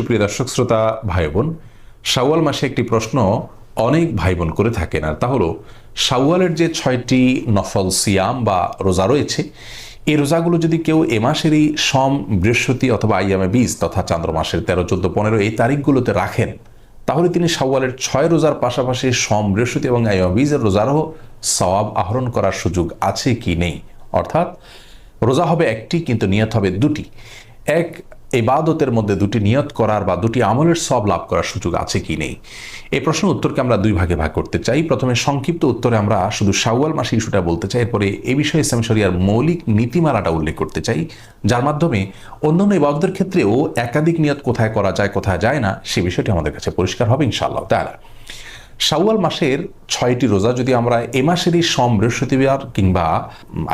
সুপ্রিয় দর্শক শ্রোতা ভাই বোন, শাওয়াল মাসে একটি প্রশ্ন অনেক ভাই বোন করে থাকেন, আর তা হলো শাওয়ালের যে 6টি নফল সিয়াম বা রোজা রয়েছে, এই রোজাগুলো যদি কেউ এ মাসেরই সোম, বৃহস্পতি অথবা আইয়ামে বীজ তথা চান্দ্র মাসের 13, 14, 15 এই তারিখগুলোতে রাখেন, তাহলে তিনি শাওয়ালের 6 রোজার পাশাপাশি সোম, বৃহস্পতি এবং আইয়ামে বীজের রোজারও সওয়াব আহরণ করার সুযোগ আছে কি নেই। অর্থাৎ রোজা হবে একটি, কিন্তু নিয়ত হবে দুটি। এক ইবাদতের মধ্যে দুটি নিয়ত করার বা দুটি আমলের সওয়াব লাভ করার সুযোগ আছে কি নেই। এই প্রশ্নের উত্তরকে আমরা দুই ভাগে ভাগ করতে চাই। প্রথমে সংক্ষিপ্ত উত্তরে আমরা শুধু শাওয়াল মাসে ইস্যুটা বলতে চাই, এরপরে এই বিষয়ে ইসলাম শরিয়ার মৌলিক নীতিমালাটা উল্লেখ করতে চাই, যার মাধ্যমে অন্যান্য ইবাদতের ক্ষেত্রেও একাধিক নিয়ত কোথায় করা যায় কোথায় যায় না সে বিষয়টি আমাদের কাছে পরিষ্কার হবে ইনশাআল্লাহ তাআলা। শাওয়াল মাসের 6টি রোজা যদি আমরা এ মাসেরই সোম, বৃহস্পতিবার কিংবা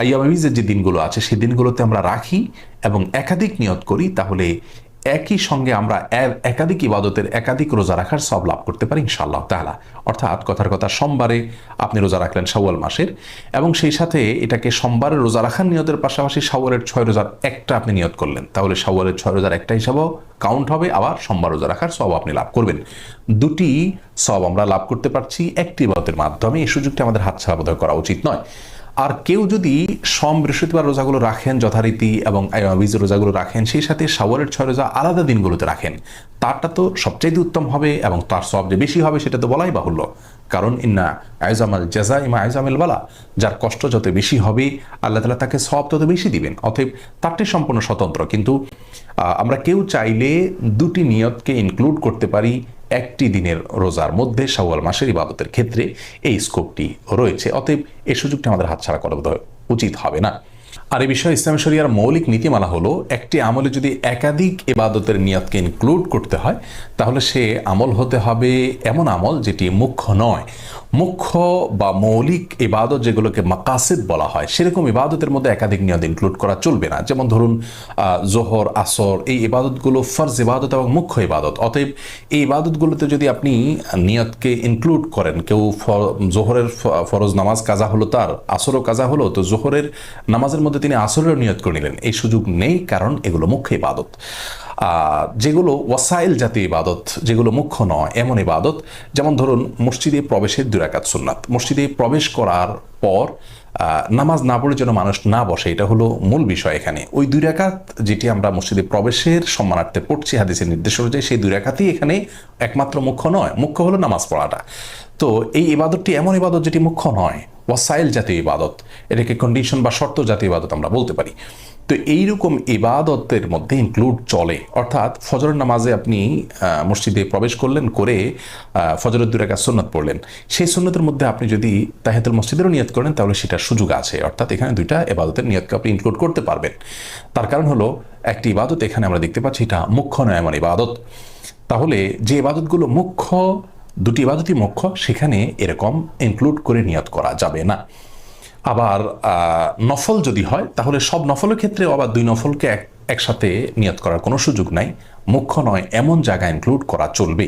আইয়ামে বীজের যে দিনগুলো আছে সেই দিনগুলোতে আমরা রাখি এবং একাধিক নিয়ত করি, তাহলে একই সঙ্গে আমরা একাধিক ইবাদতের একাধিক রোজা রাখার সওয়াব লাভ করতে পারি ইনশাআল্লাহ তাআলা। অর্থাৎ কথার কথা, সোমবারে আপনি রোজা রাখলেন শাওয়াল মাসের, এবং সেই সাথে এটাকে সোমবারের রোজা রাখার নিয়তের পাশাপাশি শাওয়ালের 6 রোজার একটা আপনি নিয়ত করলেন, তাহলে শাওয়ালের 6 রোজার একটা হিসাবেও কাউন্ট হবে, আবার সোমবার রোজা রাখার সওয়াব আপনি লাভ করবেন। দুটি সওয়াব আমরা লাভ করতে পারছি একটি ইবাদতের মাধ্যমে। এই সুযোগটি আমাদের হাতছাড়া বোধহয় করা উচিত নয়। আর কেউ যদি সোম, বৃহস্পতিবার রোজাগুলো রাখেন যথারীতি এবং আইয়ামে বীজের রোজাগুলো রাখেন, সেই সাথে শাওয়ালের 6 রোজা আলাদা দিনগুলোতে রাখেন, তারটা তো সবচাইতে উত্তম হবে এবং তার সওয়াব যে বেশি হবে সেটা তো বলাই বাহুল্য। কারণ ইন্না আইজামাল জাযা ইমা আইজামিল বালা, যার কষ্ট যত বেশি হবে আল্লাহ তাআলা তাকে সওয়াব তত বেশি দিবেন। অতএব তারটি সম্পূর্ণ স্বতন্ত্র। কিন্তু আমরা কেউ চাইলে দুটি নিয়তকে ইনক্লুড করতে পারি একটি দিনের রোজার মধ্যে শাওয়াল মাসের ইবাদতের ক্ষেত্রে, এই স্কোপটি রয়েছে। অতএব এই সুযোগটি আমাদের হাতছাড়া করা উচিত হবে না। আর এই বিষয়ে ইসলাম শরিয়ার মৌলিক নীতিমালা হলো, একটি আমলে যদি একাধিক ইবাদতের নিয়তকে ইনক্লুড করতে হয়, তাহলে সে আমল হতে হবে এমন আমল যেটি মুখ্য নয়। মুখ্য বা মৌলিক ইবাদত যেগুলোকে মাকাসিদ বলা হয়, সেরকম ইবাদতের মধ্যে একাধিক নিয়ত ইনক্লুড করা চলবে না। যেমন ধরুন জোহর, আসর, এই ইবাদতগুলো ফরজ ইবাদত এবং মুখ্য ইবাদত। অতএব এই ইবাদতগুলোতে যদি আপনি নিয়তকে ইনক্লুড করেন, কেউ জোহরের ফরজ নামাজ কাজা হলো, তার আসরও কাজা হলো, তো জোহরের নামাজের মধ্যে তিনি আসরের নিয়ত করে নিলেন, এই সুযোগ নেই, কারণ এগুলো মুখ্য ইবাদত। যেগুলো ওয়াসাইল জাতীয় ইবাদত, যেগুলো মুখ্য নয় এমন ইবাদত, যেমন ধরুন মসজিদে প্রবেশের 2 রাকাত সুন্নাত, মসজিদে প্রবেশ করার পর নামাজ না পড়ে যেন মানুষ না বসে, এটা হলো মূল বিষয় এখানে। ওই 2 রাকাত যেটি আমরা মসজিদে প্রবেশের সম্মানার্থে পড়ছি হাদিসের নির্দেশ অনুযায়ী, সেই 2 রাকাতই এখানে একমাত্র মুখ্য নয়, মুখ্য হলো নামাজ পড়াটা। তো এই ইবাদতটি এমন ইবাদত যেটি মুখ্য নয়, ওয়াসাইল জাতীয় ইবাদত, এটাকে কন্ডিশন বা শর্ত জাতীয় ইবাদত আমরা বলতে পারি। তো এইরকম ইবাদতের মধ্যে ইনক্লুড চলে। অর্থাৎ ফজরের নামাজে আপনি মসজিদে প্রবেশ করলেন, করে ফজরের 2 রাকাত সুন্নাত পড়লেন, সেই সুন্নতের মধ্যে আপনি যদি তাহিয়াতুল মসজিদেরও নিয়ত করেন, তাহলে সেটার সুযোগ আছে। অর্থাৎ এখানে 2টা ইবাদতের নিয়তকে আপনি ইনক্লুড করতে পারবেন। তার কারণ হলো, একটি ইবাদত এখানে আমরা দেখতে পাচ্ছি এটা মুখ্য নয় এমন ইবাদত। তাহলে যে ইবাদতগুলো মুখ্য, 2টি ইবাদতই মুখ্য, সেখানে এরকম ইনক্লুড করে নিয়ত করা যাবে না। আবার নফল যদি হয়, তাহলে সব নফলের ক্ষেত্রে আবার 2 নফলকে একসাথে নিয়ত করার কোনো সুযোগ নাই। মুখ্য নয় এমন জায়গা ইনক্লুড করা চলবে।